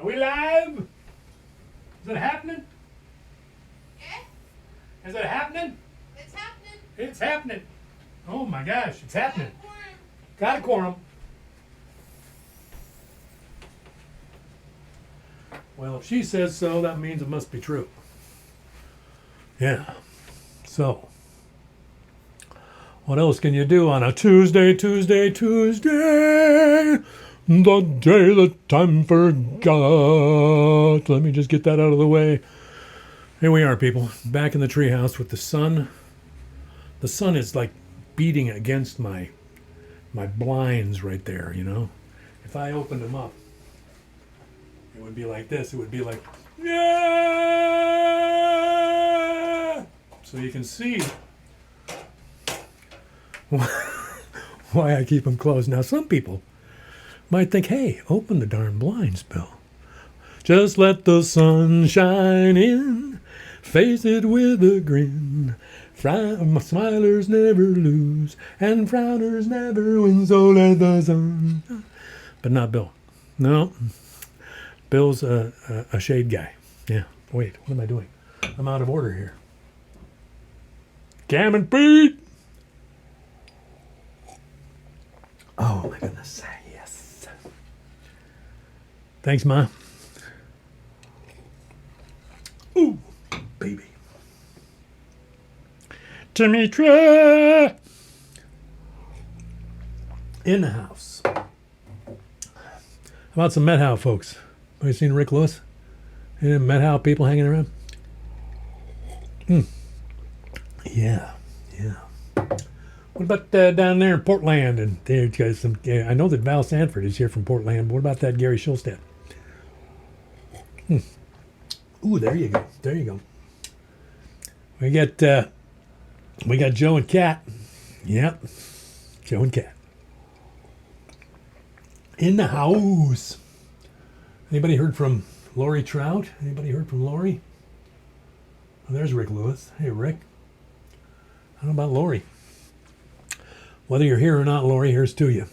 we live? Is it happening? Yeah. Is it happening? It's happening. It's happening. Oh my gosh, it's happening. Got a quorum. Well, if she says so, that means it must be true. Yeah. So, what else can you do on a Tuesday? The day that time forgot. Let me just get that out of the way. Here we are, people, back in the treehouse with the sun. The sun is like beating against my blinds right there, you know. If I opened them up, it would be like this. It would be like, yeah! So you can see why I keep them closed. Now, some people might think, hey, open the darn blinds, Bill. Just let the sun shine in, face it with a grin. Smilers never lose, and frowners never win, so let the sun. But not Bill. No. Bill's a shade guy. Yeah. Wait, what am I doing? I'm out of order here. Cam and Pete! Oh, my goodness. Yes. Thanks, Ma. Ooh, baby. Demetra! In the house. How about some Met-How folks? Have you seen Rick Lewis? Any Met-How people hanging around? Yeah. What about down there in Portland? And there's guys some. I know that Val Sanford is here from Portland. But what about that Gary Schulstad? Ooh, there you go. We got Joe and Kat. Yep, Joe and Kat in the house. Anybody heard from Lori Trout? Anybody heard from Lori? Oh, there's Rick Lewis. Hey, Rick. How about Lori? Whether you're here or not, Lori, here's to you.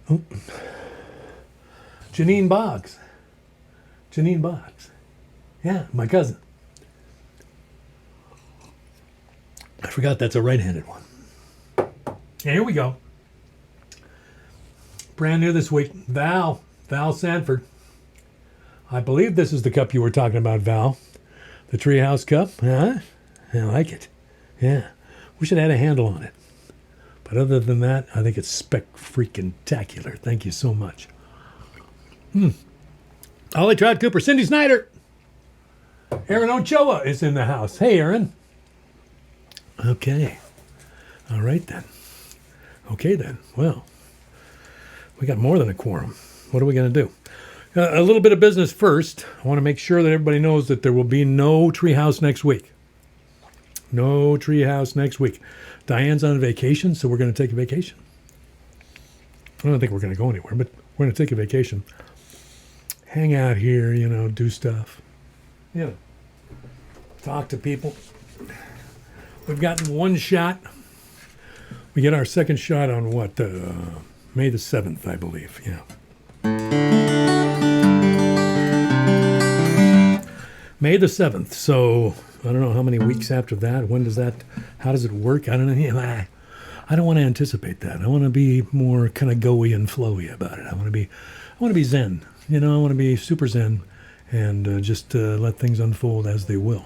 Oh. Janine Boggs. Yeah, my cousin. I forgot that's a right-handed one. Yeah, here we go. Brand new this week. Val Sanford. I believe this is the cup you were talking about, Val. The Treehouse Cup. Huh? I like it. Yeah. We should add a handle on it. But other than that, I think it's spec-freaking-tacular. Thank you so much. Ollie Trout Cooper. Cindy Snyder. Aaron Ochoa is in the house. Hey, Aaron. Okay. All right, then. Okay, then. Well, we got more than a quorum. What are we going to do? A little bit of business first. I want to make sure that everybody knows that there will be no treehouse next week. No treehouse next week. Diane's on vacation, so we're going to take a vacation. I don't think we're going to go anywhere, but we're going to take a vacation. Hang out here, do stuff. Talk to people. We've gotten one shot. We get our second shot on what? May the 7th, I believe. Yeah. May the 7th. So I don't know how many weeks after that. When does that? How does it work? I don't know. I don't want to anticipate that. I want to be more kind of go-y and flowy about it. I want to be zen. I want to be super zen and just let things unfold as they will.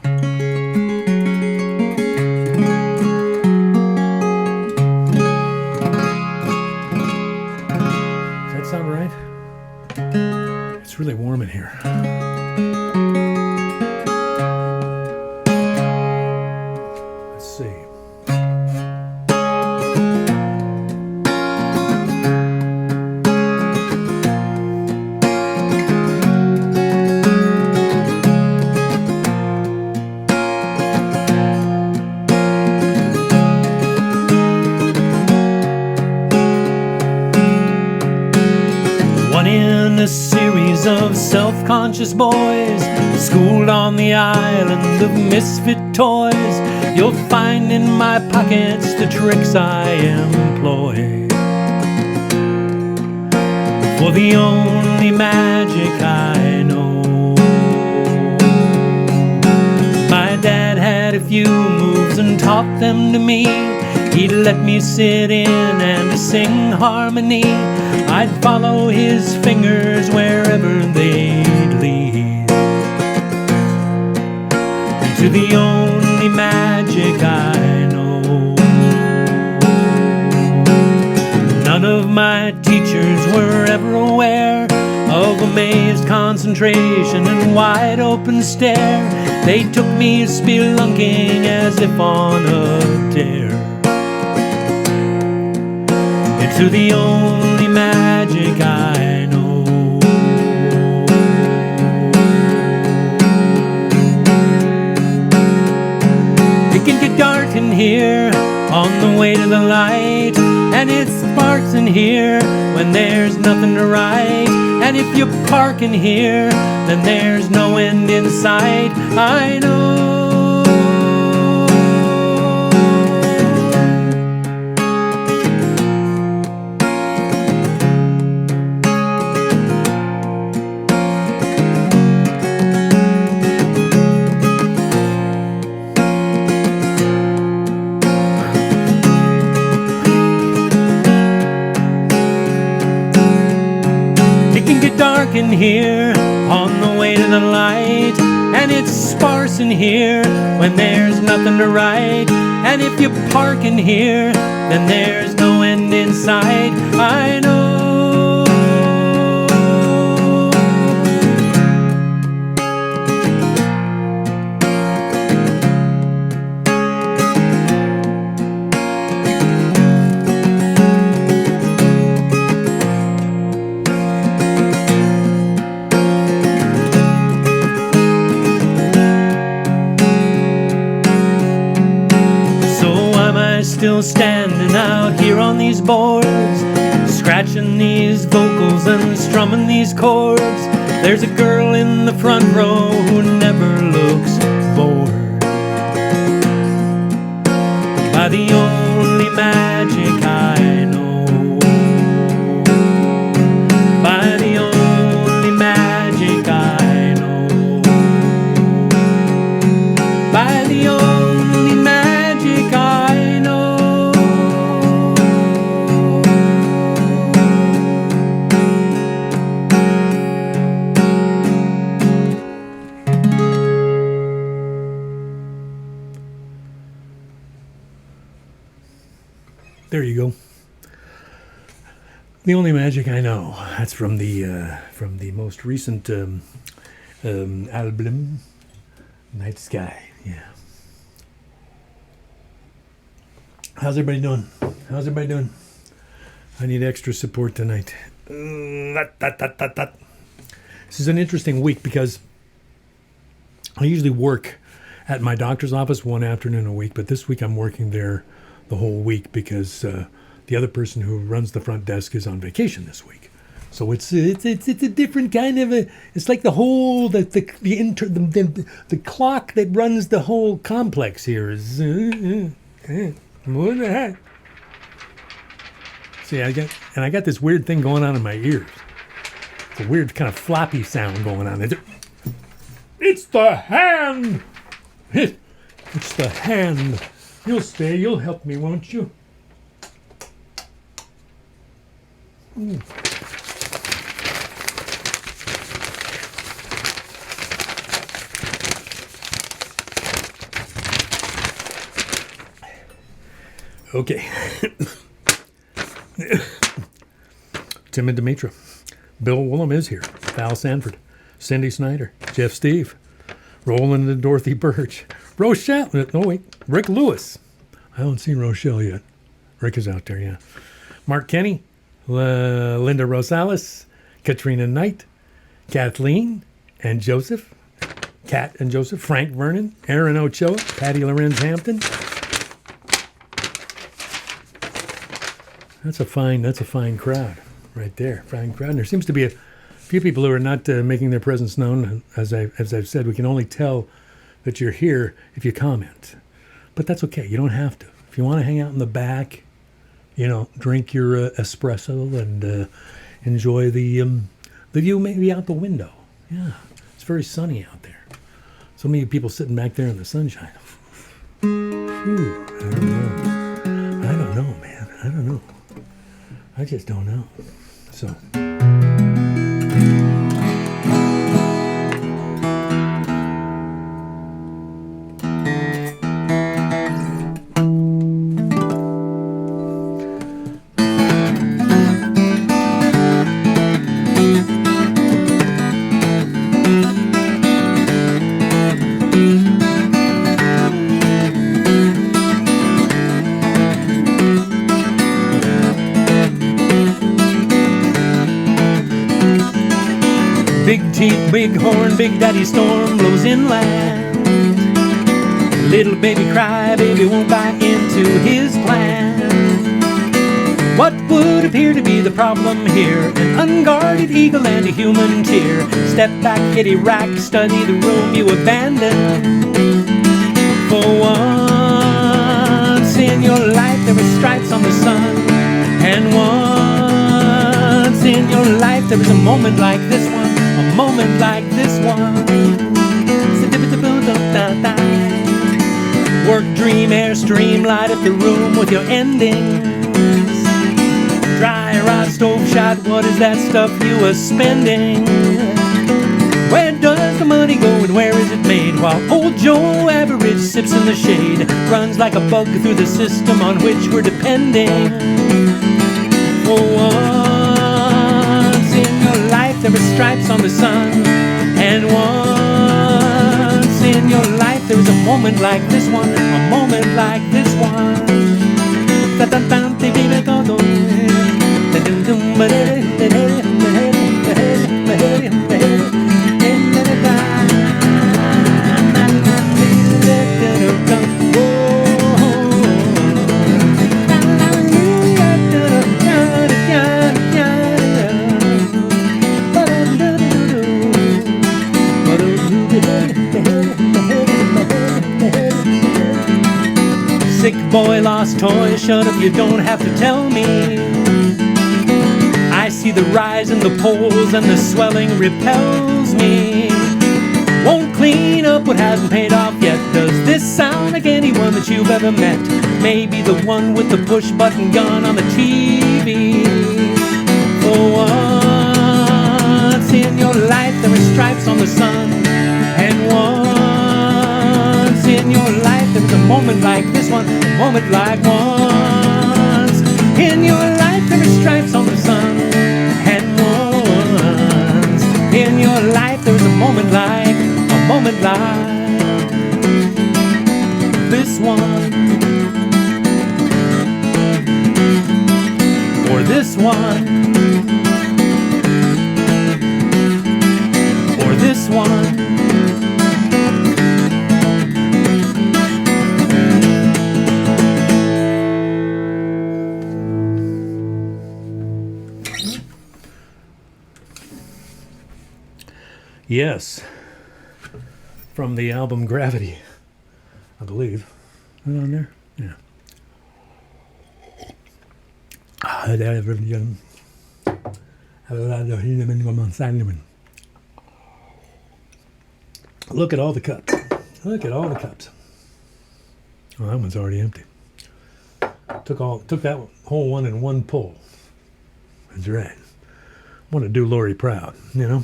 Sound right? It's really warm in here. Let's see. series of self-conscious boys schooled on the island of misfit toys. You'll find in my pockets the tricks I employ for the only magic I know. My dad had a few moves and taught them to me. He'd let me sit in and sing harmony. I'd follow his fingers wherever they'd lead, to the only magic I know. None of my teachers were ever aware of amazed concentration and wide open stare. They took me spelunking as if on a dare, into the only magic I know. It can get dark in here on the way to the light, and it sparks in here when there's nothing to write. And if you park in here, then there's no end in sight. I know. Dark in here on the way to the light, and it's sparse in here when there's nothing to write. And if you park in here, then there's no end in sight. I know. Still standing out here on these boards, scratching these vocals and strumming these chords. There's a girl in the front row who never looks bored by the only magic I know, by the only magic I know, by the only magic I know. There you go. The only magic I know. That's from the most recent album, Night Sky. Yeah. How's everybody doing? How's everybody doing? I need extra support tonight. This is an interesting week because I usually work at my doctor's office one afternoon a week, but this week I'm working there the whole week because the other person who runs the front desk is on vacation this week. So it's a different kind of a. It's like the whole the clock that runs the whole complex here is. What the heck? See, I got this weird thing going on in my ears. It's a weird kind of floppy sound going on. It's the hand. It's the hand. You'll stay. You'll help me, won't you? Okay. Tim and Demetra. Bill Willem is here. Val Sanford. Cindy Snyder. Jeff Steve. Roland and Dorothy Birch. Rochelle. Oh, wait. Rick Lewis. I haven't seen Rochelle yet. Rick is out there, yeah. Mark Kenny. Linda Rosales. Katrina Knight. Kathleen and Joseph. Kat and Joseph. Frank Vernon. Aaron Ochoa. Patty Lorenz Hampton. That's a fine crowd right there. Fine crowd. And there seems to be few people who are not making their presence known. As I've said, we can only tell that you're here if you comment. But that's okay. You don't have to. If you want to hang out in the back, drink your espresso and enjoy the view maybe out the window. Yeah, it's very sunny out there. So many people sitting back there in the sunshine. Whew, I don't know, man. I don't know. I just don't know. So. Big teeth, big horn, big daddy storm blows inland. Little baby cry, baby won't buy into his plan. What would appear to be the problem here? An unguarded eagle and a human tear. Step back, kitty rack, study the room you abandoned. For once in your life there were stripes on the sun. And once in your life there was a moment like this one. A moment like this one. Work, dream, air, stream, light up the room with your endings. Dry rot, stove shot, what is that stuff you are spending? Where does the money go and where is it made? While old Joe Average sips in the shade, runs like a bug through the system on which we're depending. For once in your life there were stripes on the sun. And once in your life there was a moment like this one. A moment like this one. Sick boy, lost toy, shut up, you don't have to tell me. I see the rise in the polls and the swelling repels me. Won't clean up what hasn't paid off yet. Does this sound like anyone that you've ever met? Maybe the one with the push button gun on the TV. For once in your life there were stripes on the sun. And once in your life there was a moment like this one. A moment like once in your life there were stripes on the sun. And once in your life there was a moment like this one. Or this one. Or this one. Yes, from the album Gravity, I believe. Is it on there? Yeah. Look at all the cups. Look at all the cups. Oh, that one's already empty. Took that whole one in one pull. That's right. Want to do Lori proud, you know?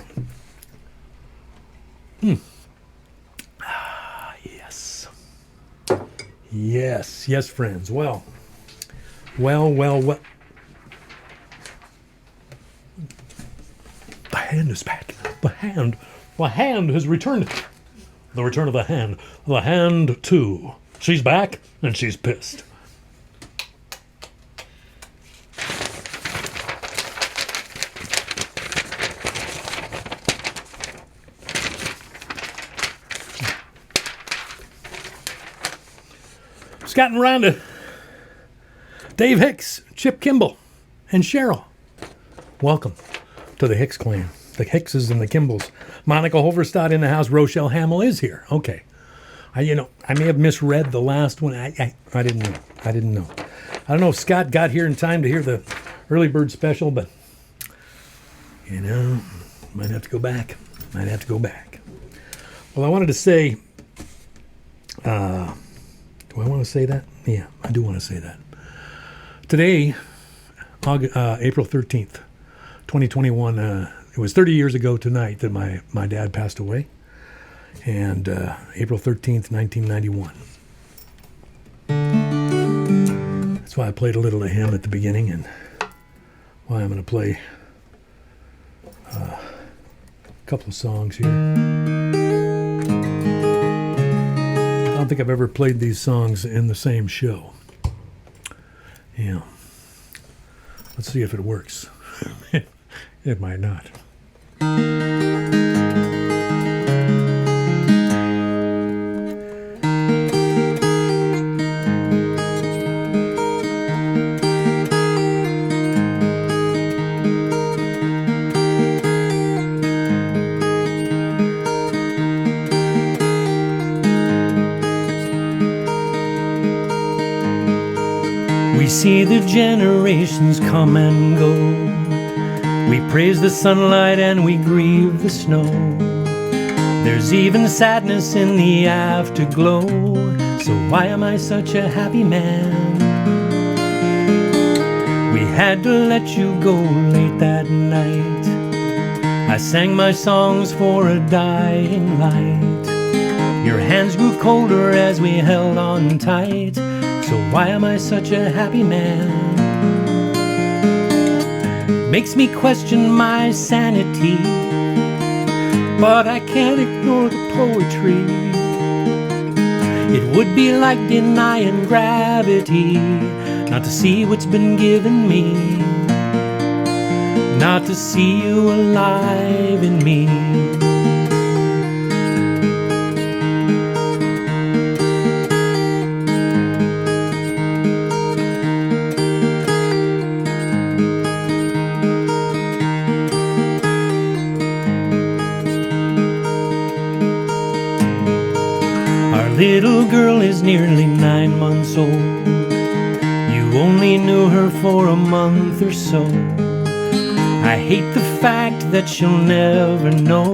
Yes. Yes, friends. Well. The hand is back. The hand has returned. The return of the hand. The hand, too. She's back, and she's pissed. Gotten around to Dave Hicks, Chip Kimball, and Cheryl. Welcome to the Hicks clan. the Hickses and the Kimballs. Monica Hoverstad in the house. Rochelle Hamill is here. Okay. I may have misread the last one. I didn't know. I don't know if Scott got here in time to hear the early bird special, but, might have to go back. Well, I wanted to say, do I want to say that? Yeah, I do want to say that. Today, April 13th, 2021, it was 30 years ago tonight that my dad passed away. And April 13th, 1991. That's why I played a little of him at the beginning, and why I'm going to play a couple of songs here. I don't think I've ever played these songs in the same show. Yeah. Let's see if it works. It might not. We see the generations come and go. We praise the sunlight and we grieve the snow. There's even sadness in the afterglow. So why am I such a happy man? We had to let you go late that night. I sang my songs for a dying light. Your hands grew colder as we held on tight. So why am I such a happy man? Makes me question my sanity, but I can't ignore the poetry. It would be like denying gravity, not to see what's been given me, not to see you alive in me. Little girl is nearly 9 months old. You only knew her for a month or so. I hate the fact that she'll never know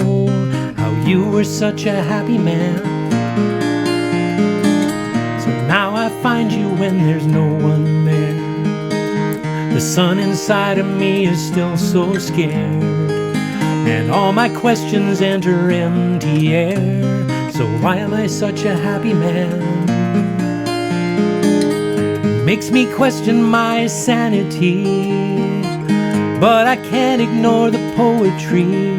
how you were such a happy man. So now I find you when there's no one there. The sun inside of me is still so scared, and all my questions enter empty air. So why am I such a happy man? Makes me question my sanity, but I can't ignore the poetry.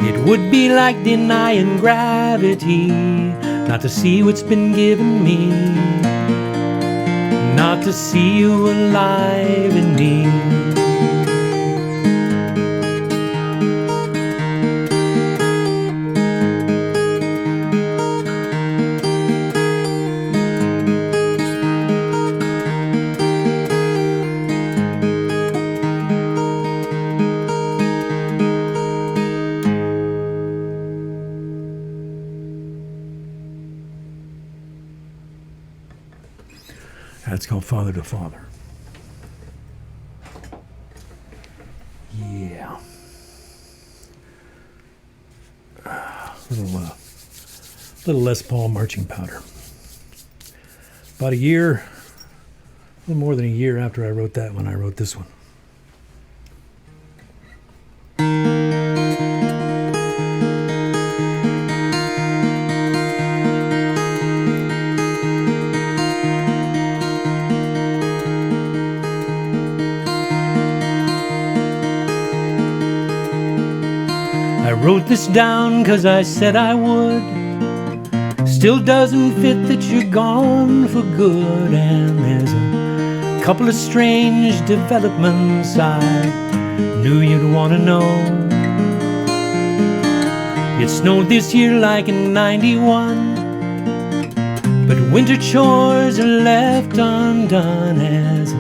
It would be like denying gravity, not to see what's been given me, not to see you alive in me. That's called Father to Father. Yeah. Little Les Paul marching powder. About a little more than a year after I wrote that one, I wrote this one. I wrote this down 'cause I said I would. Still doesn't fit that you're gone for good, and there's a couple of strange developments I knew you'd want to know. It snowed this year like in '91, but winter chores are left undone as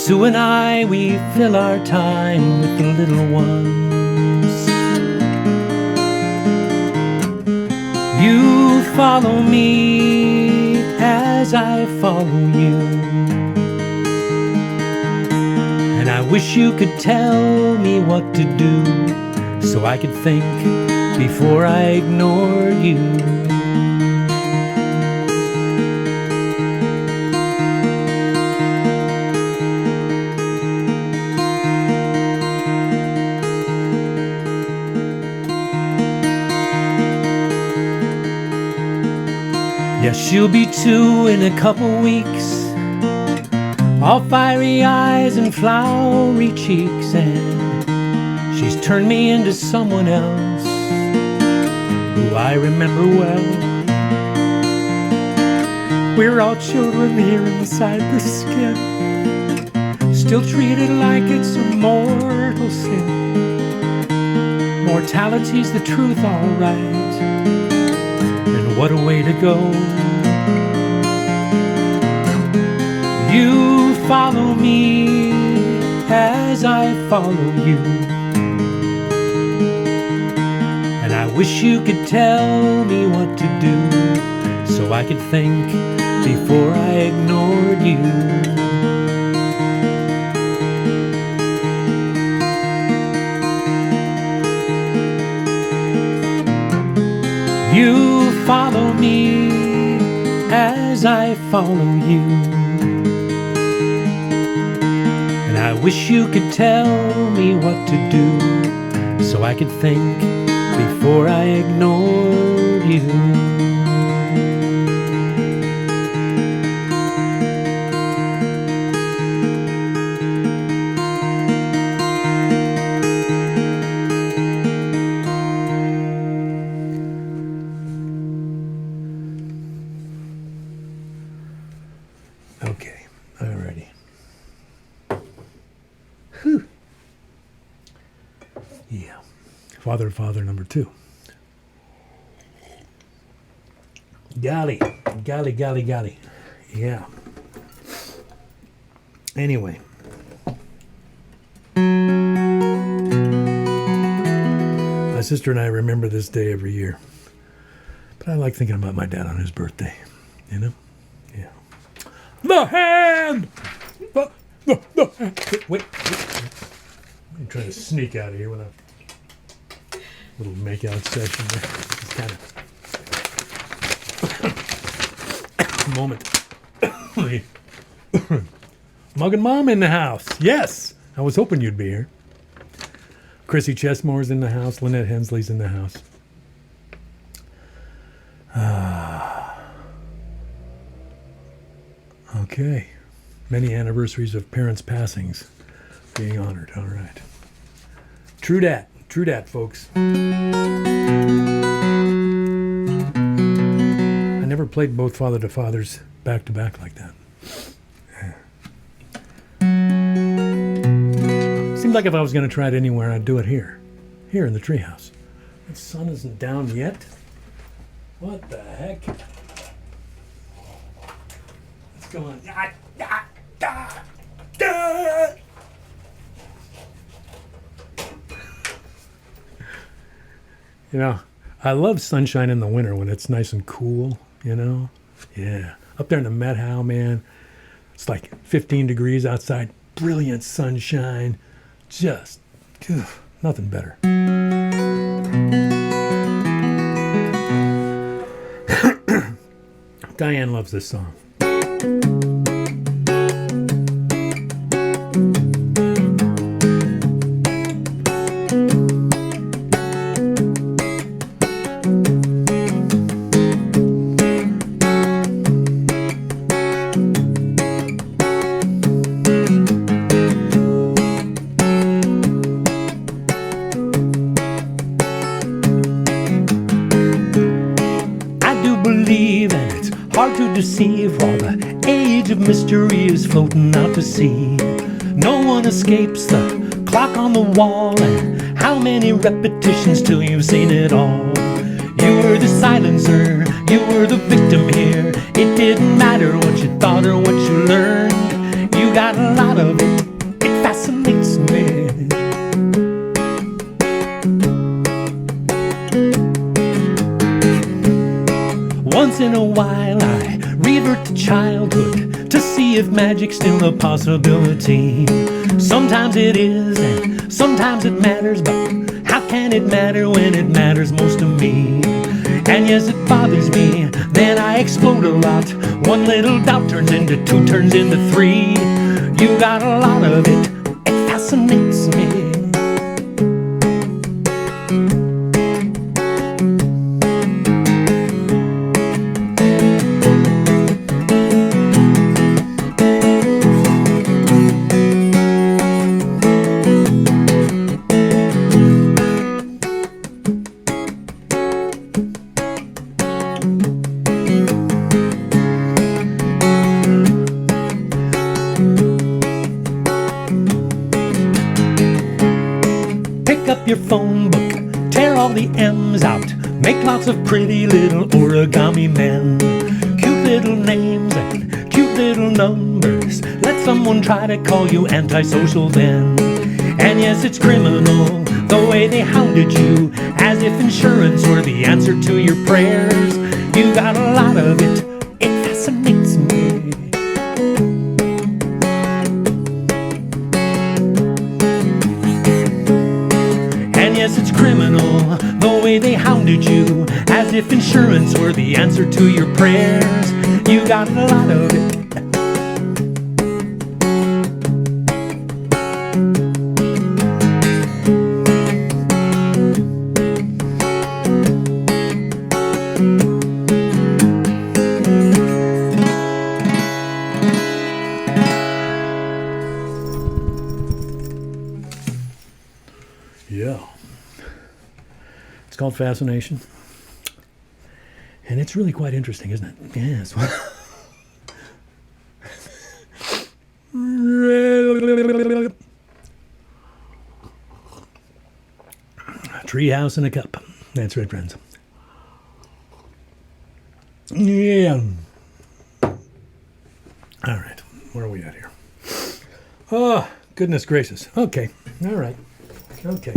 Sue and I, we fill our time with the little ones. You follow me as I follow you, and I wish you could tell me what to do, so I could think before I ignored you. Yes, she'll be 2 in a couple weeks, all fiery eyes and flowery cheeks, and she's turned me into someone else who I remember well. We're all children here inside the skin, still treated like it's a mortal sin. Mortality's the truth, all right, and what a way to go. You follow me as I follow you, and I wish you could tell me what to do, so I could think before I ignored you. You follow me as I follow you, and I wish you could tell me what to do, so I could think before I ignored you. Okay, alrighty. Whew. Yeah. Father, number 2. Golly. Yeah. Anyway. My sister and I remember this day every year. But I like thinking about my dad on his birthday, you know? Yeah. The hand! The hand! Wait. I'm trying to sneak out of here with a little make-out session there. It's kind of moment. Mug and Mom in the house. Yes! I was hoping you'd be here. Chrissy Chesmore's in the house. Lynette Hensley's in the house. Okay. Many anniversaries of parents' passings being honored. All right. True dat, folks. I never played both Father to Fathers back to back like that. Seemed like if I was going to try it anywhere, I'd do it here in the treehouse. The sun isn't down yet. What the heck? What's going on? You know, I love sunshine in the winter when it's nice and cool, you know? Yeah. Up there in the Met How, man, it's like 15 degrees outside. Brilliant sunshine. Just, nothing better. Diane loves this song. Deceive while the age of mystery is floating out to sea. No one escapes the clock on the wall, and how many repetitions till you've seen it all. You were the silencer, you were the victim here. It didn't matter what you thought or what you learned. You You got a lot of it, it fascinates me. Once in a while I revert to childhood to see if magic's still a possibility. Sometimes it is and sometimes it matters, but how can it matter when it matters most to me? And yes, it bothers me, then I explode a lot. One little doubt turns into two, turns into three. You got a lot of it, it fascinates me. Your phone book, tear all the M's out, make lots of pretty little origami men. Cute little names and cute little numbers, let someone try to call you antisocial then. And yes, it's criminal the way they hounded you, as if insurance were the answer to your prayers. You got a lot of it, it fascinates me. Yes, it's criminal the way they hounded you, as if insurance were the answer to your prayers. You got a lot of it. Yeah. It's called Fascination. And it's really quite interesting, isn't it? Yes. Treehouse in a cup. That's right, friends. Yeah. All right. Where are we at here? Oh, goodness gracious. Okay. All right. Okay.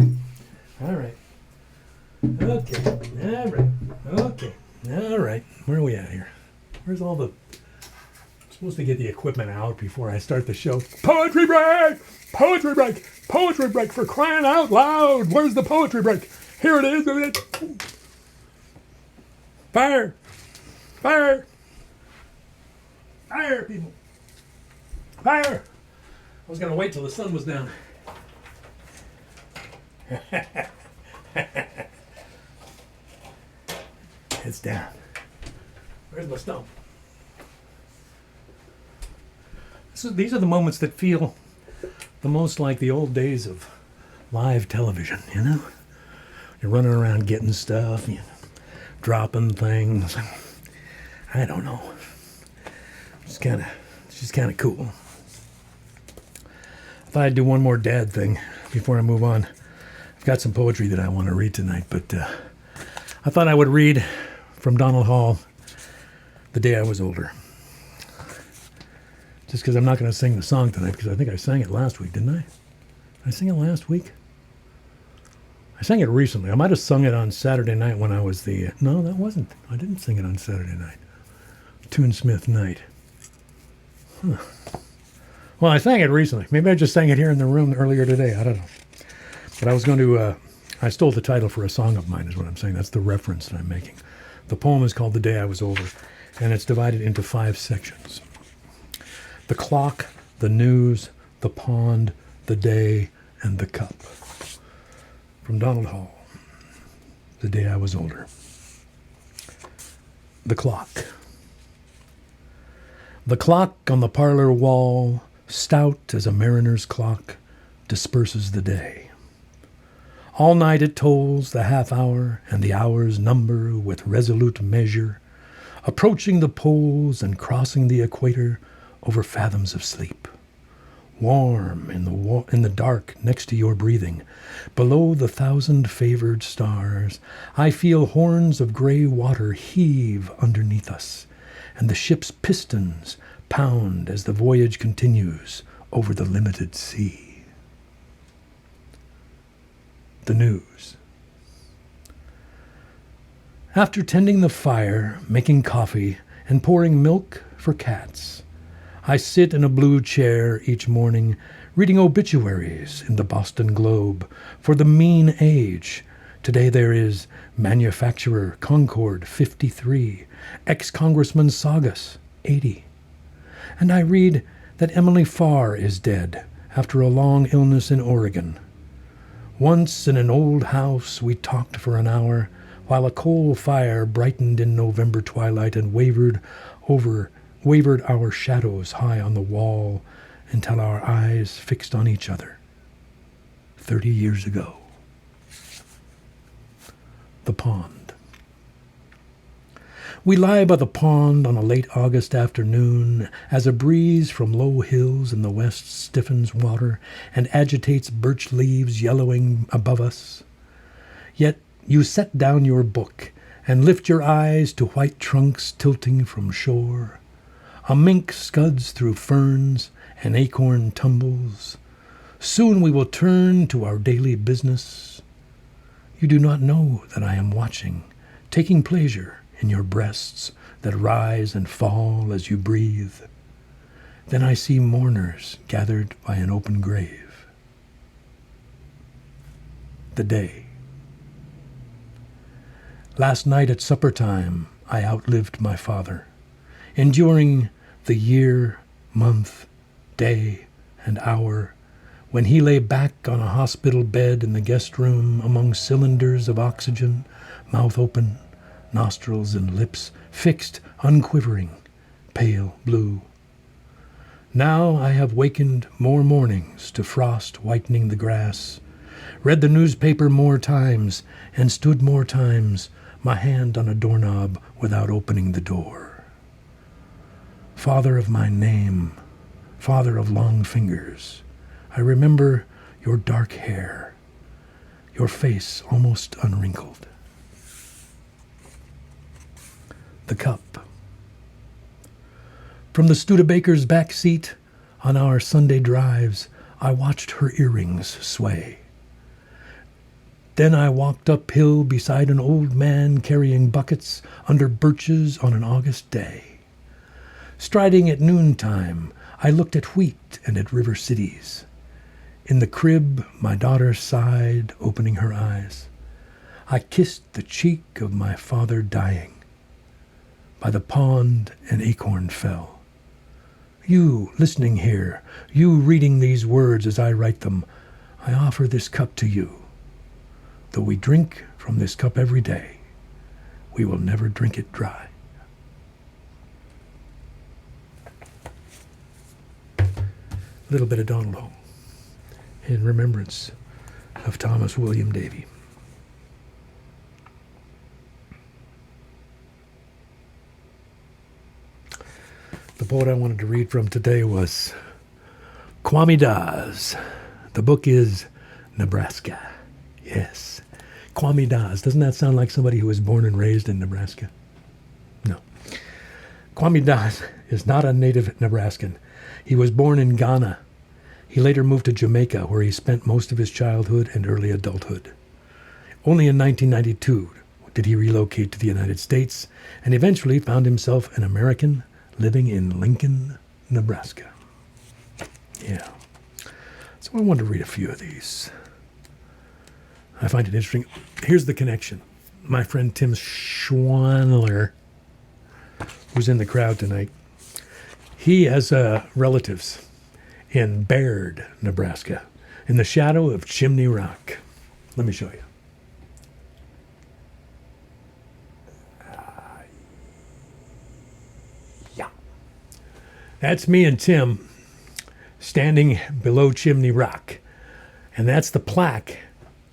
All right. Okay. All right. Okay. All right. Where are we at here? Where's all the... I'm supposed to get the equipment out before I start the show. Poetry break! Poetry break! Poetry break for crying out loud! Where's the poetry break? Here it is. Fire! Fire! Fire, people! Fire! I was going to wait till the sun was down. It's down. Where's my stone? These are the moments that feel the most like the old days of live television, you know? You're running around getting stuff, you know, dropping things. I don't know. It's just kind of cool. I thought I'd do one more dad thing before I move on. I've got some poetry that I want to read tonight, but I thought I would read from Donald Hall, The Day I Was Older. Just because I'm not going to sing the song tonight, because I think I sang it last week, didn't I? Did I sing it last week? I sang it recently. I might have sung it on Saturday night when I was the... No, that wasn't. I didn't sing it on Saturday night. Toonsmith night. Huh. Well, I sang it recently. Maybe I just sang it here in the room earlier today. I don't know. But I was going to... I stole the title for a song of mine, is what I'm saying. That's the reference that I'm making. The poem is called The Day I Was Older, and it's divided into 5 sections. The clock, the news, the pond, the day, and the cup. From Donald Hall, The Day I Was Older. The clock. The clock on the parlor wall, stout as a mariner's clock, disperses the day. All night it tolls the half hour, and the hours number with resolute measure, approaching the poles and crossing the equator over fathoms of sleep. Warm in the dark next to your breathing, below the 1,000 favored stars, I feel horns of gray water heave underneath us, and the ship's pistons pound as the voyage continues over the limited sea. The news. After tending the fire, making coffee, and pouring milk for cats, I sit in a blue chair each morning reading obituaries in the Boston Globe for the mean age. Today there is manufacturer Concord, 53, ex-Congressman Saugus, 80. And I read that Emily Farr is dead after a long illness in Oregon. Once in an old house we talked for an hour while a coal fire brightened in November twilight and wavered our shadows high on the wall until our eyes fixed on each other. 30 years ago. The pond. We lie by the pond on a late August afternoon as a breeze from low hills in the west stiffens water and agitates birch leaves yellowing above us. Yet you set down your book and lift your eyes to white trunks tilting from shore. A mink scuds through ferns, an acorn tumbles. Soon we will turn to our daily business. You do not know that I am watching, taking pleasure in your breasts that rise and fall as you breathe. Then I see mourners gathered by an open grave. The day. Last night at supper time, I outlived my father, enduring the year, month, day, and hour when he lay back on a hospital bed in the guest room among cylinders of oxygen, mouth open, nostrils and lips fixed, unquivering, pale blue. Now I have wakened more mornings to frost whitening the grass, read the newspaper more times, and stood more times, my hand on a doorknob without opening the door. Father of my name, father of long fingers, I remember your dark hair, your face almost unwrinkled. The cup. From the Studebaker's back seat on our Sunday drives, I watched her earrings sway. Then I walked uphill beside an old man carrying buckets under birches on an August day. Striding at noontime, I looked at wheat and at river cities. In the crib, my daughter sighed, opening her eyes. I kissed the cheek of my father dying. By the pond, an acorn fell. You, listening here, you reading these words as I write them, I offer this cup to you. Though we drink from this cup every day, we will never drink it dry. A little bit of Donald Ho in remembrance of Thomas William Davie. The poet I wanted to read from today was Kwame Das. The book is Nebraska. Yes, Kwame Das. Doesn't that sound like somebody who was born and raised in Nebraska? No. Kwame Das is not a native Nebraskan. He was born in Ghana. He later moved to Jamaica, where he spent most of his childhood and early adulthood. Only in 1992 did he relocate to the United States and eventually found himself an American living in Lincoln, Nebraska. Yeah. So I wanted to read a few of these. I find it interesting. Here's the connection. My friend Tim Schwanler, who's in the crowd tonight, he has relatives in Baird, Nebraska, in the shadow of Chimney Rock. Let me show you. Yeah. That's me and Tim standing below Chimney Rock. And that's the plaque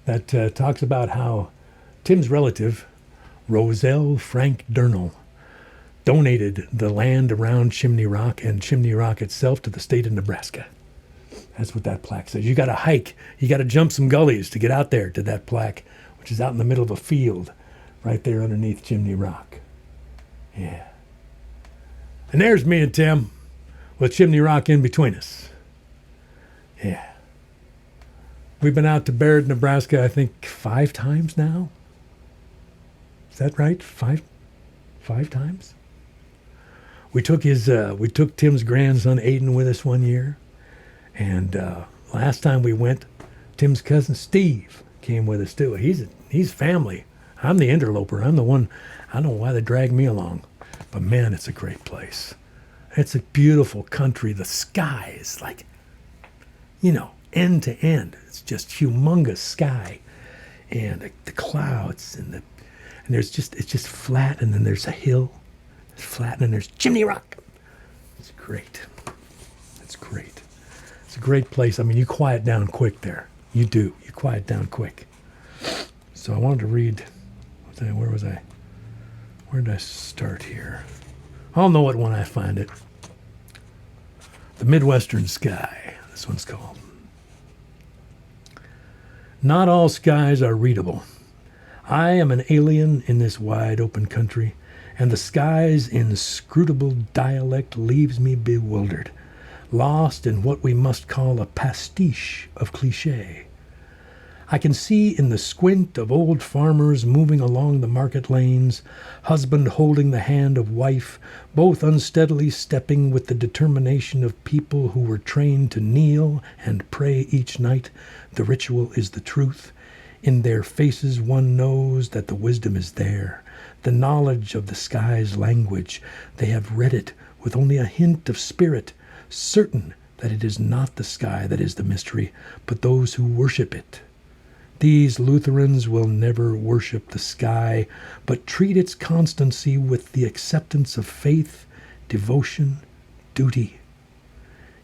that talks about how Tim's relative, Roselle Frank Durnall, donated the land around Chimney Rock and Chimney Rock itself to the state of Nebraska. That's what that plaque says. You got to hike. You got to jump some gullies to get out there to that plaque, which is out in the middle of a field right there underneath Chimney Rock. Yeah. And there's me and Tim with Chimney Rock in between us. Yeah. We've been out to Baird, Nebraska, I think 5 times now. Is that right? Five times? We took Tim's grandson Aiden with us one year. And last time we went, Tim's cousin Steve came with us too. He's family. I'm the interloper. I'm the one. I don't know why they drag me along. But man, it's a great place. It's a beautiful country. The sky is like, end to end. It's just humongous sky. And the clouds and it's just flat, and then there's a hill. It's flat, and then there's Chimney Rock. It's great. It's great. It's a great place. I mean, you quiet down quick there. You do. You quiet down quick. So I wanted to read. Where was I? Where did I start here? I'll know it when I find it. The Midwestern Sky. This one's called. Not all skies are readable. I am an alien in this wide open country, and the sky's inscrutable dialect leaves me bewildered, lost in what we must call a pastiche of cliché. I can see in the squint of old farmers moving along the market lanes, husband holding the hand of wife, both unsteadily stepping with the determination of people who were trained to kneel and pray each night. The ritual is the truth. In their faces one knows that the wisdom is there, the knowledge of the sky's language. They have read it with only a hint of spirit, certain that it is not the sky that is the mystery, but those who worship it. These Lutherans will never worship the sky, but treat its constancy with the acceptance of faith, devotion, duty.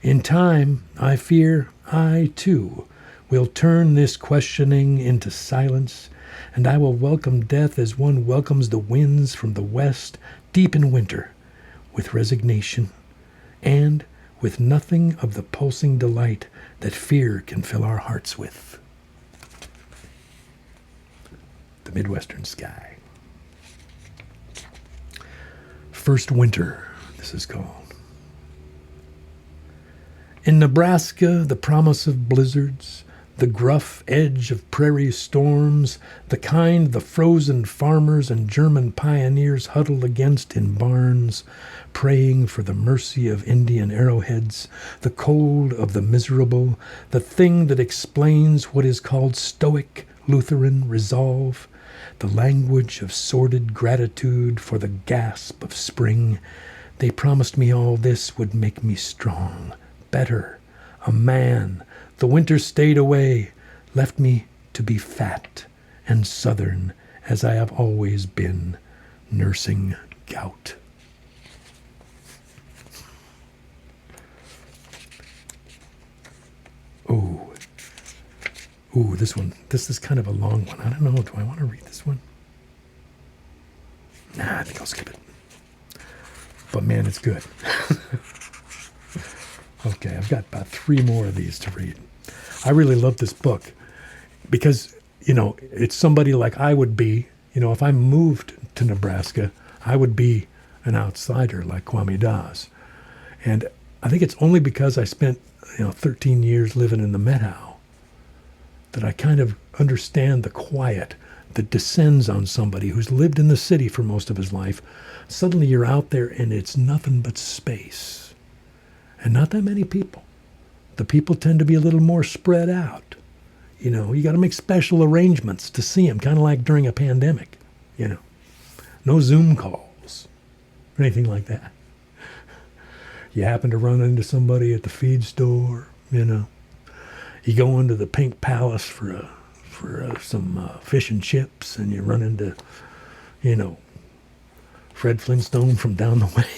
In time, I fear, I, too, will turn this questioning into silence, and I will welcome death as one welcomes the winds from the west deep in winter, with resignation, and with nothing of the pulsing delight that fear can fill our hearts with. The Midwestern Sky. First Winter, this is called. In Nebraska, the promise of blizzards, the gruff edge of prairie storms, the kind the frozen farmers and German pioneers huddle against in barns, praying for the mercy of Indian arrowheads, the cold of the miserable, the thing that explains what is called stoic Lutheran resolve, the language of sordid gratitude for the gasp of spring. They promised me all this would make me strong, better, a man. The winter stayed away, left me to be fat and southern as I have always been, nursing gout. Ooh, this one. This is kind of a long one. I don't know. Do I want to read this one? Nah, I think I'll skip it. But man, it's good. Okay, I've got about 3 more of these to read. I really love this book because, it's somebody like I would be. If I moved to Nebraska, I would be an outsider like Kwame Das. And I think it's only because I spent, 13 years living in the Methow that I kind of understand the quiet that descends on somebody who's lived in the city for most of his life. Suddenly you're out there and it's nothing but space. And not that many people. The people tend to be a little more spread out. You got to make special arrangements to see them, kind of like during a pandemic. No Zoom calls or anything like that. You happen to run into somebody at the feed store, You go into the Pink Palace for some fish and chips, and you run into, Fred Flintstone from down the way.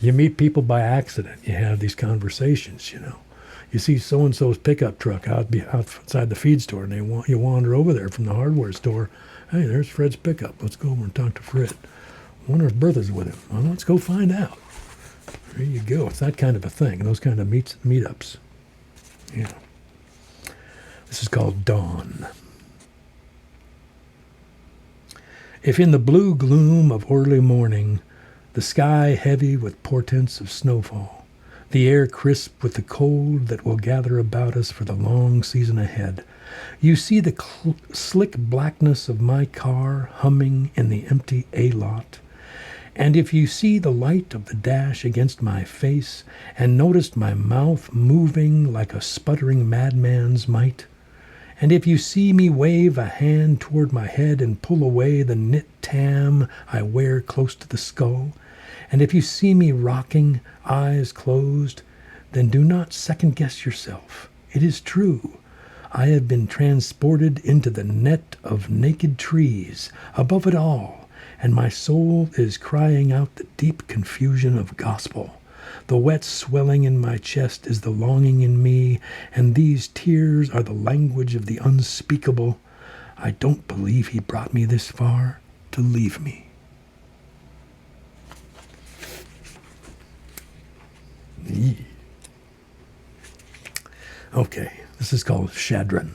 You meet people by accident. You have these conversations. You see so-and-so's pickup truck outside the feed store, and you wander over there from the hardware store. Hey, there's Fred's pickup. Let's go over and talk to Fred. I wonder if Bertha's with him. Well, let's go find out. There you go. It's that kind of a thing, those kind of meetups. This is called Dawn. If in the blue gloom of early morning the sky heavy with portents of snowfall, the air crisp with the cold that will gather about us for the long season ahead. You see the slick blackness of my car humming in the empty A-lot. And if you see the light of the dash against my face and noticed my mouth moving like a sputtering madman's might, and if you see me wave a hand toward my head and pull away the knit tam I wear close to the skull, and if you see me rocking, eyes closed, then do not second-guess yourself. It is true. I have been transported into the net of naked trees, above it all, and my soul is crying out the deep confusion of gospel. The wet swelling in my chest is the longing in me, and these tears are the language of the unspeakable. I don't believe he brought me this far to leave me. Okay, this is called Shadran.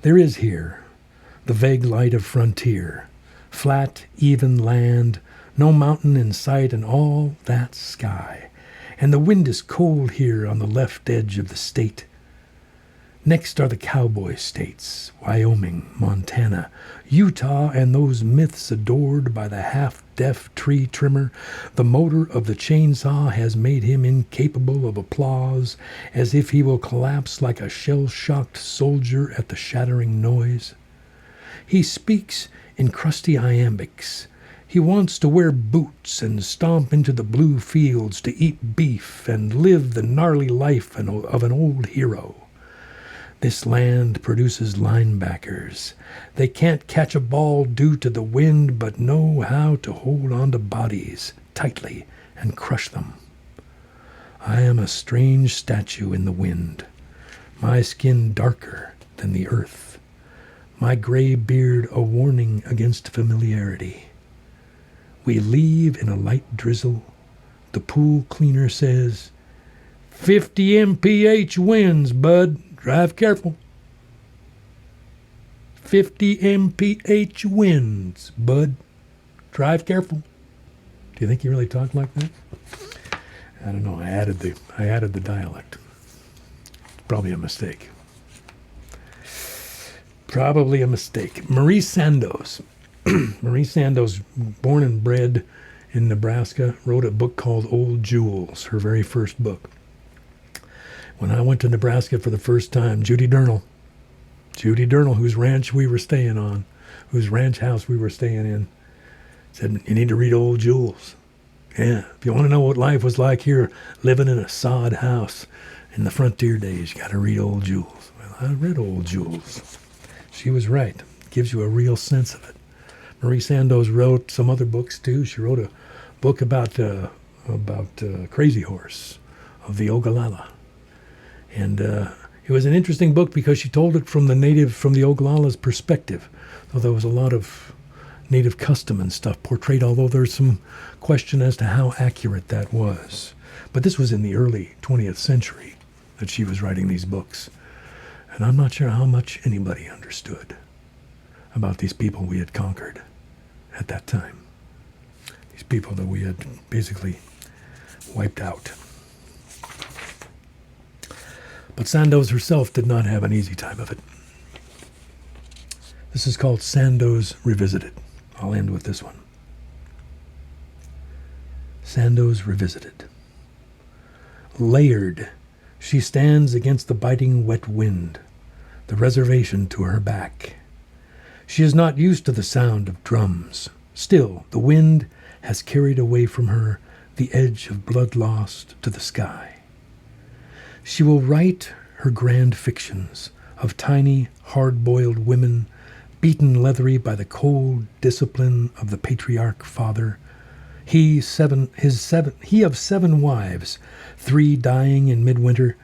There is here the vague light of frontier, flat, even land, no mountain in sight, and all that sky. And the wind is cold here on the left edge of the state. Next are the cowboy states, Wyoming, Montana, Utah, and those myths adored by the half-deaf tree trimmer. The motor of the chainsaw has made him incapable of applause, as if he will collapse like a shell-shocked soldier at the shattering noise. He speaks in crusty iambics. He wants to wear boots and stomp into the blue fields to eat beef and live the gnarly life of an old hero. This land produces linebackers. They can't catch a ball due to the wind, but know how to hold on to bodies tightly and crush them. I am a strange statue in the wind, my skin darker than the earth, my gray beard a warning against familiarity. We leave in a light drizzle. The pool cleaner says, 50 mph winds, bud. Drive careful. 50 mph winds, bud. Drive careful. Do you think he really talked like that? I don't know. I added the dialect. Probably a mistake. Probably a mistake. Marie Sandoz. Marie Sandoz, born and bred in Nebraska, wrote a book called Old Jewels, her very first book. When I went to Nebraska for the first time, Judy Durnall, whose ranch we were staying on, whose ranch house we were staying in, said, you need to read Old Jewels. Yeah, if you want to know what life was like here, living in a sod house in the frontier days, you got to read Old Jewels. Well, I read Old Jewels. She was right. It gives you a real sense of it. Marie Sandoz wrote some other books, too. She wrote a book about Crazy Horse of the Ogallala. And it was an interesting book because she told it from the Oglala's perspective. So there was a lot of native custom and stuff portrayed, although there's some question as to how accurate that was. But this was in the early 20th century that she was writing these books. And I'm not sure how much anybody understood about these people we had conquered at that time. These people that we had basically wiped out. But Sandoz herself did not have an easy time of it. This is called Sandoz Revisited. I'll end with this one. Sandoz Revisited. Layered, she stands against the biting wet wind, the reservation to her back. She is not used to the sound of drums. Still, the wind has carried away from her the edge of blood lost to the sky. She will write her grand fictions of tiny, hard-boiled women, beaten leathery by the cold discipline of the patriarch father. He of 7 wives, 3 dying in midwinter,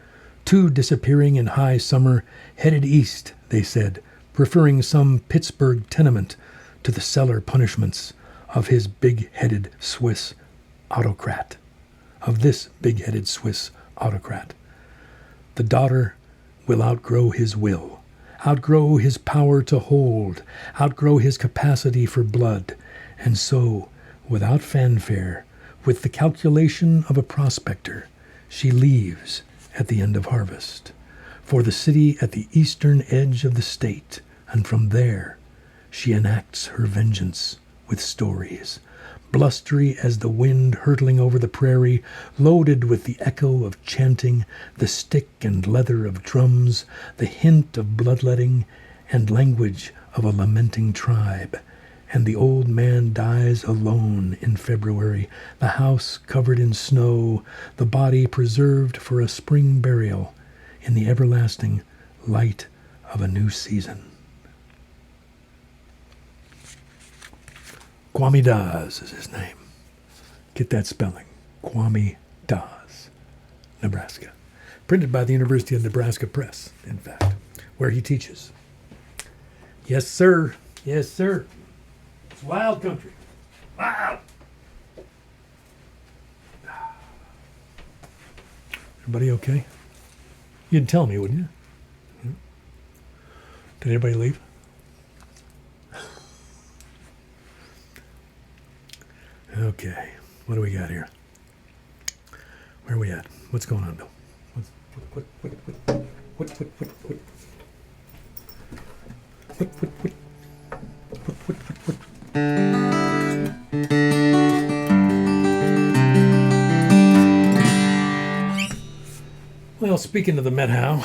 2 disappearing in high summer, headed east, they said, preferring some Pittsburgh tenement to the cellar punishments of his big-headed Swiss autocrat. Of this big-headed Swiss autocrat. The daughter will outgrow his will, outgrow his power to hold, outgrow his capacity for blood, and so, without fanfare, with the calculation of a prospector, she leaves at the end of harvest for the city at the eastern edge of the state, and from there she enacts her vengeance with stories, blustery as the wind hurtling over the prairie, loaded with the echo of chanting, the stick and leather of drums, the hint of bloodletting, and language of a lamenting tribe. And the old man dies alone in February, the house covered in snow, the body preserved for a spring burial in the everlasting light of a new season. Kwame Dawes is his name. Get that spelling. Kwame Dawes, Nebraska. Printed by the University of Nebraska Press, in fact, where he teaches. Yes, sir. Yes, sir. It's wild country. Wow. Everybody okay? You'd tell me, wouldn't you? Did anybody leave? Okay, what do we got here? Where are we at? What's going on, Bill? Well, speaking of the Met How,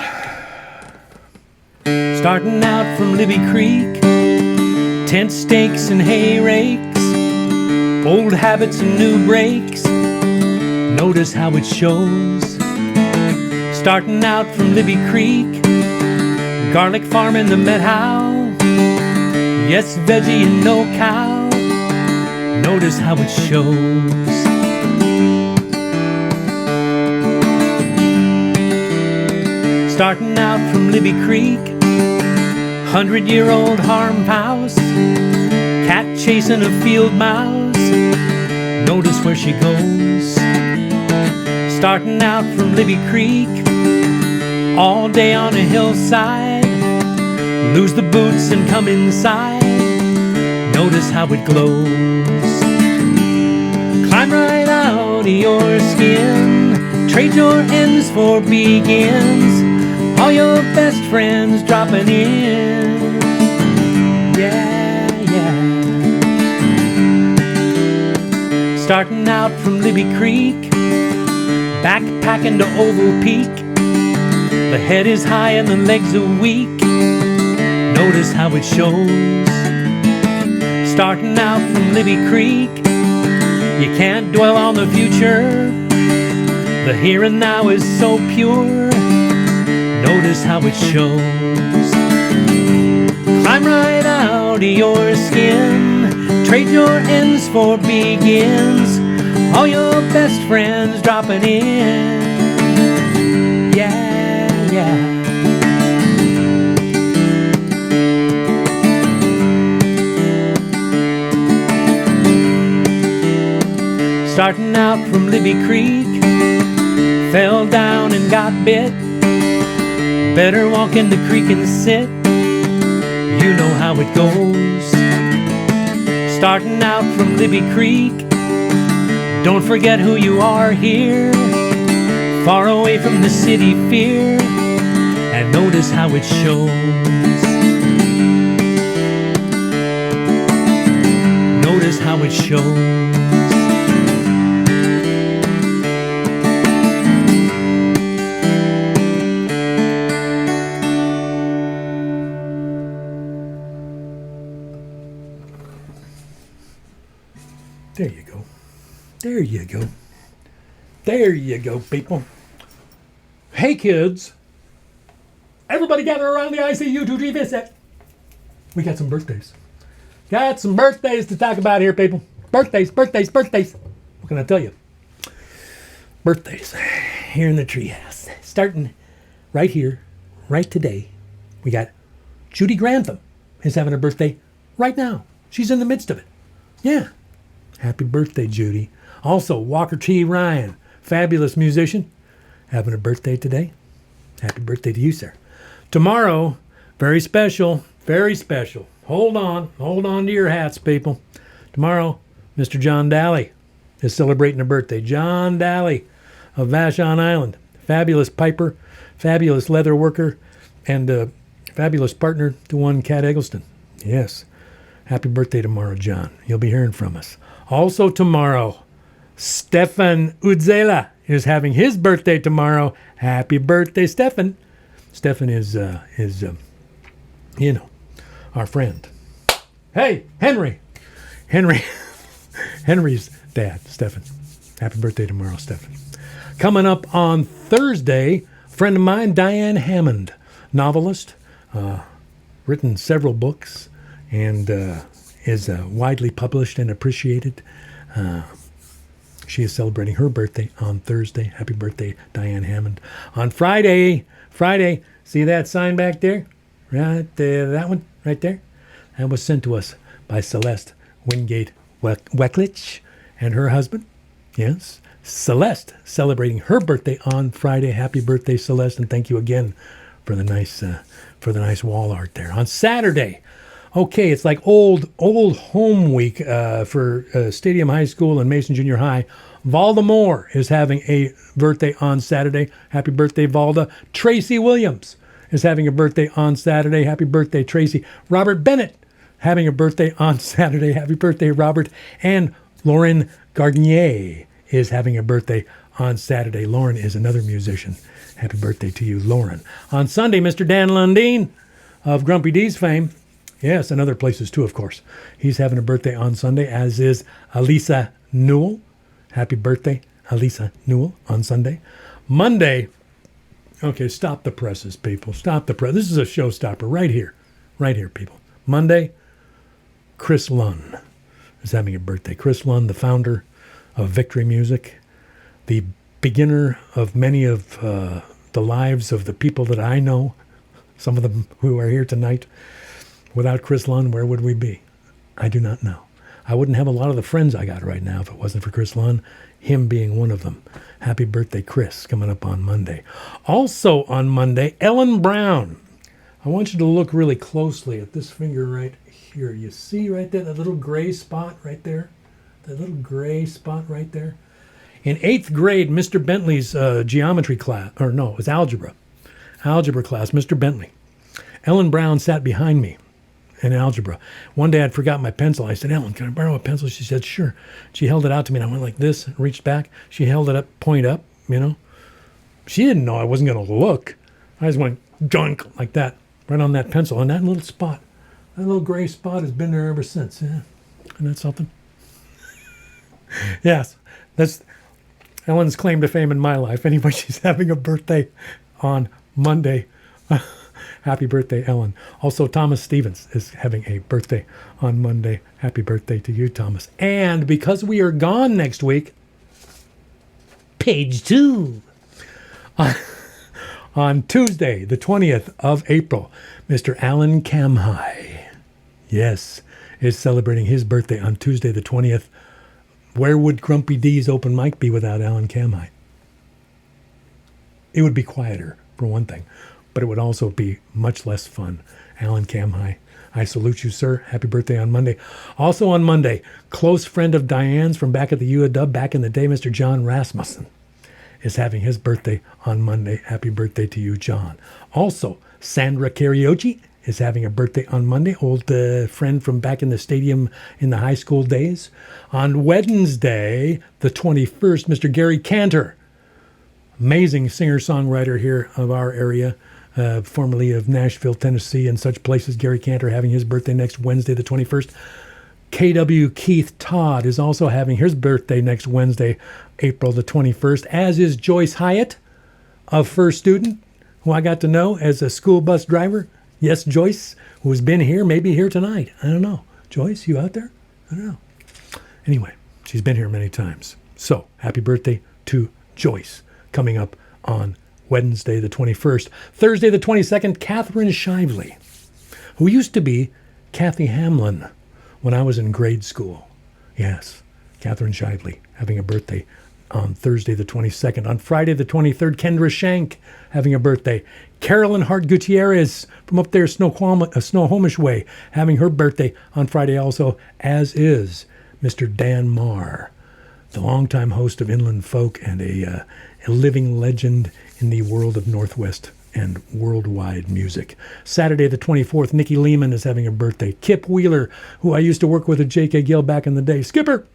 Starting out from Libby Creek, tent stakes and hay rakes, old habits and new breaks, notice how it shows. Starting out from Libby Creek, garlic farm in the Met How, yes, veggie and no cow, notice how it shows. Starting out from Libby Creek, 100-year-old farmhouse, cat chasing a field mouse, notice where she goes. Starting out from Libby Creek, all day on a hillside, lose the boots and come inside, notice how it glows. Climb right out of your skin, trade your ends for begins, all your best friends dropping in. Yeah, yeah. Starting out from Libby Creek, backpacking to Oval Peak, the head is high and the legs are weak, notice how it shows. Starting out from Libby Creek, you can't dwell on the future, the here and now is so pure, notice how it shows. Climb right out of your skin, trade your ends for begins, all your best friends dropping in. Yeah, yeah. Starting out from Libby Creek, fell down and got bit, better walk in the creek and sit, you know how it goes. Starting out from Libby Creek, don't forget who you are here, far away from the city fear, and notice how it shows. Notice how it shows. there you go. There you go. There you go, people. Hey, kids. Everybody gather around the ICU to revisit. We got some birthdays. Got some birthdays to talk about here, people. Birthdays, birthdays, birthdays. What can I tell you? Birthdays here in the treehouse. Starting right here, right today. We got Judy Grantham is having a birthday right now. She's in the midst of it. Yeah. Happy birthday, Judy. Also, Walker T. Ryan, fabulous musician, having a birthday today. Happy birthday to you, sir. Tomorrow, Very special. Very special. Hold on. Hold on to your hats, people. Tomorrow, Mr. John Daly is celebrating a birthday. John Daly of Vashon Island. Fabulous piper, fabulous leather worker, and a fabulous partner to one Cat Eggleston. Yes. Happy birthday tomorrow, John. You'll be hearing from us. Also tomorrow, Stefan Udzela is having his birthday tomorrow. Happy birthday, Stefan. Stefan is our friend. Hey, Henry. Henry's dad, Stefan. Happy birthday tomorrow, Stefan. Coming up on Thursday, a friend of mine, Diane Hammond, novelist, written several books, and is widely published and appreciated. She is celebrating her birthday on Thursday. Happy birthday, Diane Hammond. On Friday, see that sign back there? Right there, that one right there? That was sent to us by Celeste Wingate Wecklich and her husband. Yes, Celeste celebrating her birthday on Friday. Happy birthday, Celeste, and thank you again for the nice wall art there. On Saturday, okay, it's like old home week for Stadium High School and Mason Junior High. Valda Moore is having a birthday on Saturday. Happy birthday, Valda. Tracy Williams is having a birthday on Saturday. Happy birthday, Tracy. Robert Bennett having a birthday on Saturday. Happy birthday, Robert. And Lauren Gardnier is having a birthday on Saturday. Lauren is another musician. Happy birthday to you, Lauren. On Sunday, Mr. Dan Lundeen of Grumpy D's fame. Yes, and other places too, of course. He's having a birthday on Sunday, as is Alisa Newell. Happy birthday, Alisa Newell, on Sunday. Monday, okay, stop the presses, people. Stop the press. This is a showstopper right here, people. Monday, Chris Lunn is having a birthday. Chris Lunn, the founder of Victory Music, the beginner of many of the lives of the people that I know, some of them who are here tonight. Without Chris Lunn, where would we be? I do not know. I wouldn't have a lot of the friends I got right now if it wasn't for Chris Lunn, him being one of them. Happy birthday, Chris, coming up on Monday. Also on Monday, Ellen Brown. I want you to look really closely at this finger right here. You see right there, that little gray spot right there? That little gray spot right there? In 8th grade, Mr. Bentley's geometry class, or no, it was algebra class, Mr. Bentley. Ellen Brown sat behind me in algebra. One day I'd forgot my pencil. I said, Ellen, can I borrow a pencil? She said, sure. She held it out to me, and I went like this, and reached back. She held it up, point up, She didn't know I wasn't going to look. I just went dunk like that, right on that pencil. And that little spot, that little gray spot has been there ever since. Yeah. Isn't that something? Yes, that's Ellen's claim to fame in my life. Anyway, she's having a birthday on Monday. Happy birthday, Ellen. Also, Thomas Stevens is having a birthday on Monday. Happy birthday to you, Thomas. And because we are gone next week, page 2. On Tuesday, the 20th of April, Mr. Alan Kamhai, yes, is celebrating his birthday on Tuesday, the 20th. Where would Grumpy D's open mic be without Alan Kamhai? It would be quieter, for one thing, but it would also be much less fun. Alan Kamhai, I salute you, sir. Happy birthday on Monday. Also on Monday, close friend of Diane's from back at the UW back in the day, Mr. John Rasmussen, is having his birthday on Monday. Happy birthday to you, John. Also, Sandra Karaoke is having a birthday on Monday, old friend from back in the stadium in the high school days. On Wednesday, the 21st, Mr. Gary Cantor, amazing singer-songwriter here of our area, formerly of Nashville, Tennessee, and such places. Gary Cantor having his birthday next Wednesday, the 21st. K.W. Keith Todd is also having his birthday next Wednesday, April the 21st, as is Joyce Hyatt of First Student, who I got to know as a school bus driver. Yes, Joyce, who's been here, maybe here tonight. I don't know. Joyce, you out there? I don't know. Anyway, she's been here many times. So, happy birthday to Joyce, coming up on Wednesday the 21st. Thursday the 22nd, Catherine Shively, who used to be Kathy Hamlin when I was in grade school. Yes, Catherine Shively having a birthday on Thursday the 22nd. On Friday the 23rd, Kendra Shank having a birthday. Carolyn Hart Gutierrez from up there Snohomish way, having her birthday on Friday also, as is Mr. Dan Marr, the longtime host of Inland Folk and a living legend in the world of Northwest and worldwide music. Saturday the 24th, Nikki Lehman is having a birthday. Kip Wheeler, who I used to work with at J.K. Gill back in the day. Skipper!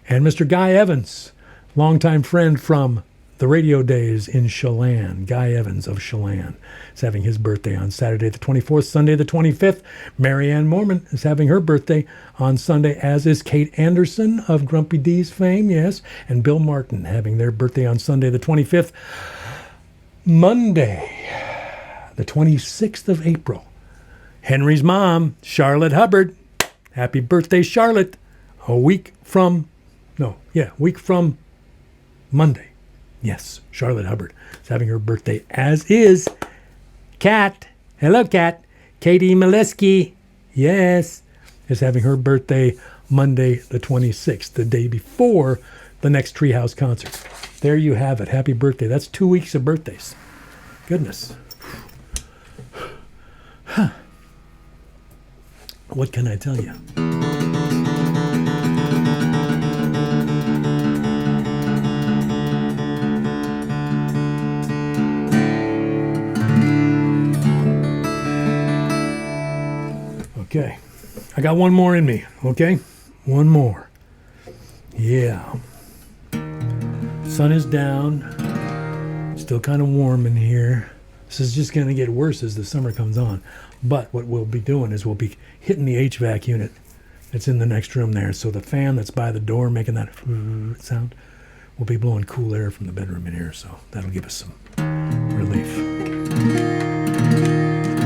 And Mr. Guy Evans, longtime friend from the radio days in Chelan. Guy Evans of Chelan is having his birthday on Saturday the 24th. Sunday the 25th, Marianne Mormon is having her birthday on Sunday, as is Kate Anderson of Grumpy D's fame, yes, and Bill Martin having their birthday on Sunday the 25th. Monday, the 26th of April, Henry's mom, Charlotte Hubbard. Happy birthday, Charlotte. Week from Monday. Yes, Charlotte Hubbard is having her birthday, as is Kat. Hello, Kat. Katie Molesky, yes, is having her birthday Monday the 26th, the day before the next Treehouse concert. There you have it. Happy birthday. That's 2 weeks of birthdays. Goodness. Huh. What can I tell you? Okay. I got one more in me, okay? One more. Yeah. Sun is down. Still kind of warm in here. This is just going to get worse as the summer comes on. But what we'll be doing is we'll be hitting the HVAC unit that's in the next room there. So the fan that's by the door making that sound will be blowing cool air from the bedroom in here. So that'll give us some relief.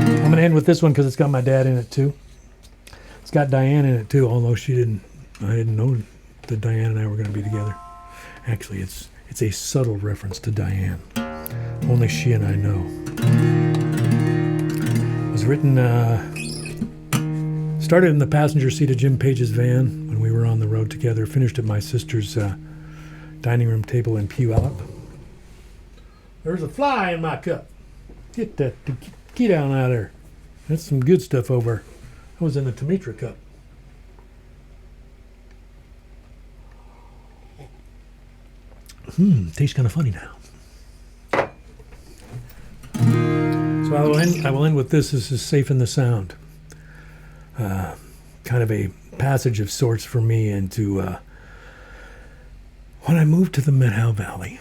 I'm going to end with this one because it's got my dad in it too. It's got Diane in it too, although I didn't know that Diane and I were going to be together. Actually, it's a subtle reference to Diane. Only she and I know. It was written, started in the passenger seat of Jim Page's van when we were on the road together, finished at my sister's dining room table in Puyallup. There's a fly in my cup. Get down out of there. That's some good stuff over. I was in the Tomitra cup. Tastes kind of funny now. So I will end with this. This is Safe in the Sound. Kind of a passage of sorts for me into when I moved to the Methow Valley,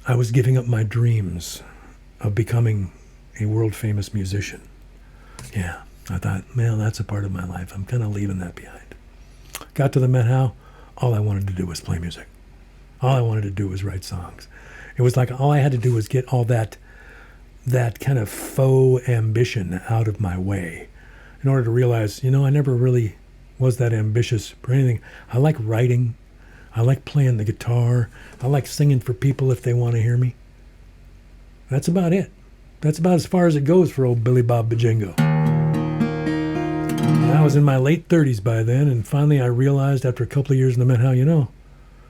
I was giving up my dreams of becoming a world-famous musician. Yeah, I thought, man, that's a part of my life. I'm kind of leaving that behind. Got to the Methow, all I wanted to do was play music. All I wanted to do was write songs. It was like all I had to do was get all that kind of faux ambition out of my way in order to realize, I never really was that ambitious for anything. I like writing. I like playing the guitar. I like singing for people if they want to hear me. That's about it. That's about as far as it goes for old Billy Bob Bajingo. And I was in my late 30s by then, and finally I realized after a couple of years in the Methow,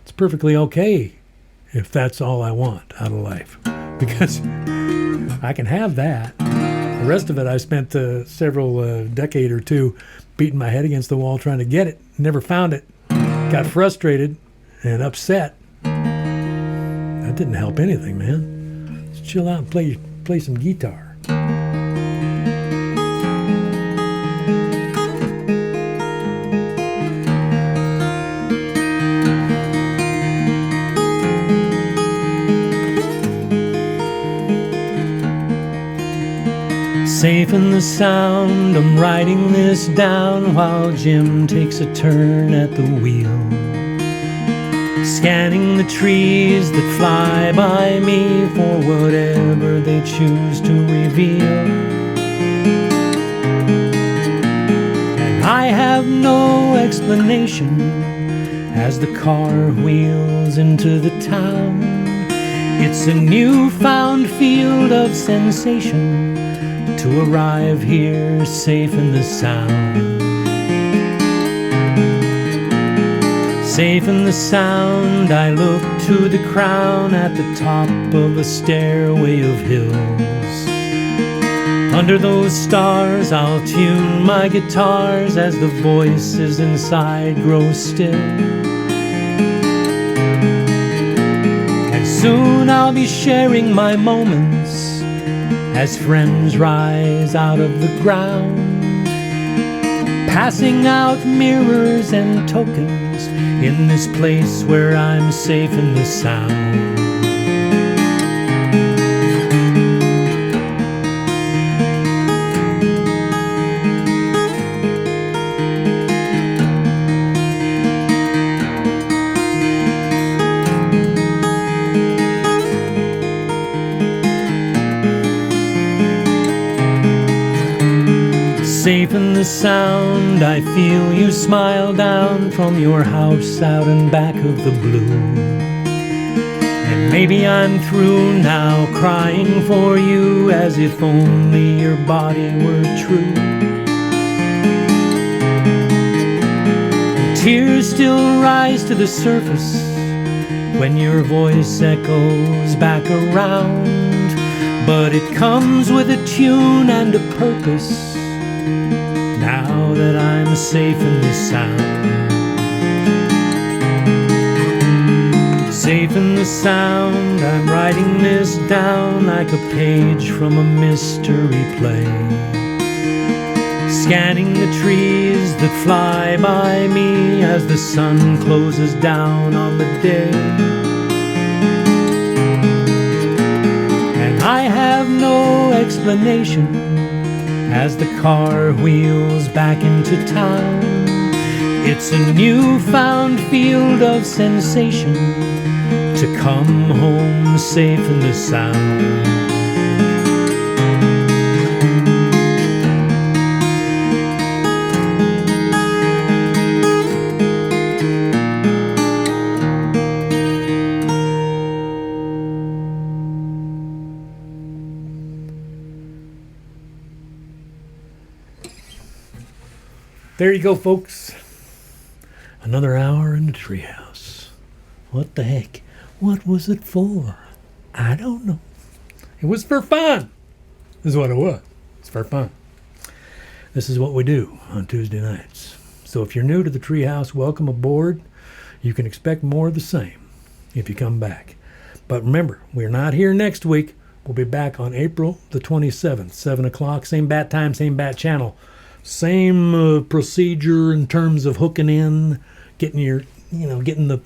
it's perfectly okay if that's all I want out of life. Because I can have that. The rest of it I spent several decade or two beating my head against the wall trying to get it. Never found it. Got frustrated and upset. That didn't help anything, man. Just chill out and play some guitar. Safe in the sound, I'm writing this down while Jim takes a turn at the wheel. Scanning the trees that fly by me for whatever they choose to reveal. And I have no explanation as the car wheels into the town. It's a newfound field of sensation to arrive here safe in the sound. Safe in the sound, I look to the crown at the top of a stairway of hills. Under those stars, I'll tune my guitars as the voices inside grow still. And soon I'll be sharing my moments as friends rise out of the ground, passing out mirrors and tokens in this place where I'm safe in the sound. Safe in the sound, I feel you smile down from your house out in back of the blue. And maybe I'm through now crying for you as if only your body were true. Tears still rise to the surface when your voice echoes back around, but it comes with a tune and a purpose now that I'm safe in the sound. Safe in the sound, I'm writing this down like a page from a mystery play, scanning the trees that fly by me as the sun closes down on the day. And I have no explanation as the car wheels back into town. It's a newfound field of sensation to come home safe in the sound. There you go, folks. Another hour in the treehouse. What the heck? What was it for? I don't know. It was for fun. This is what it was. It's for fun. This is what we do on Tuesday nights. So if you're new to the treehouse, welcome aboard. You can expect more of the same if you come back. But remember, we're not here next week. We'll be back on April the 27th, 7 o'clock. Same bat time, same bat channel. Same procedure in terms of hooking in, getting the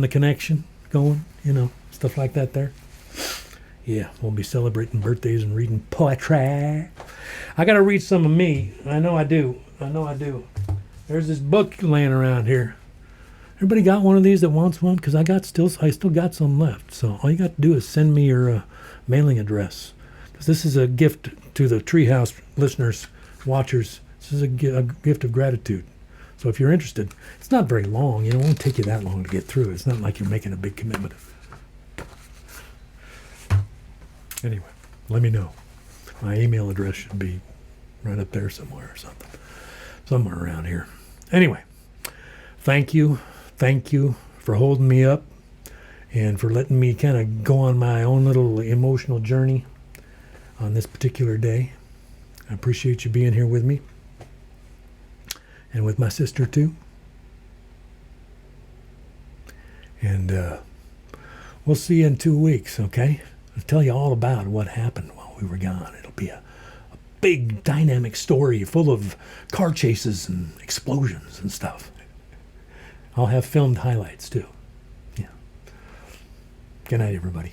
connection going, stuff like that there. Yeah, we'll be celebrating birthdays and reading poetry. I got to read some of me. I know I do. There's this book laying around here. Everybody got one of these that wants one? Because I still got some left. So all you got to do is send me your mailing address. Because this is a gift to the Treehouse listeners, watchers. This is a gift of gratitude. So if you're interested, it's not very long. It won't take you that long to get through. It's not like you're making a big commitment. Anyway, let me know. My email address should be right up there somewhere or something. Somewhere around here. Anyway, thank you for holding me up and for letting me kind of go on my own little emotional journey on this particular day. I appreciate you being here with me and with my sister too. And we'll see you in 2 weeks, okay? I'll tell you all about what happened while we were gone. It'll be a big dynamic story full of car chases and explosions and stuff. I'll have filmed highlights too. Yeah. Good night, everybody.